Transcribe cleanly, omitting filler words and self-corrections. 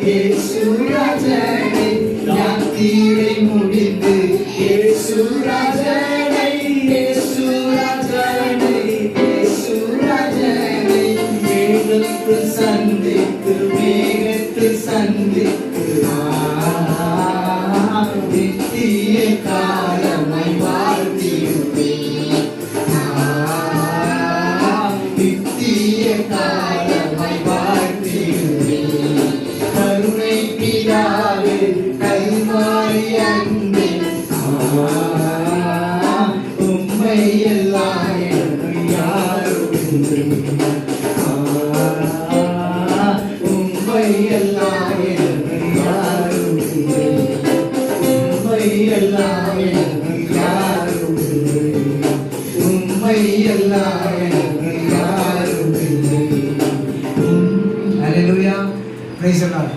இயேசு ராஜனை யாத்திரை முடிந்து இயேசு ராஜனை இயேசு ராஜனை இயேசு ராஜனை மேகத்து சந்தித்து நித்திய காலமாய் வாழ்த்தியுமே நித்திய காலமாய் வாழ்த்தியுமே கருணை பிதாவே கல்வாரி அன்பே உம்மை எல்லாம் எனக்கு யாரும் உம்மை எல்லாம் எனக்கு யாரும் உம்மை எல்லாம் எனக்கு யாரும் உம்மை எல்லாம் எனக்கு யாரும். Hallelujah. Praise the Lord.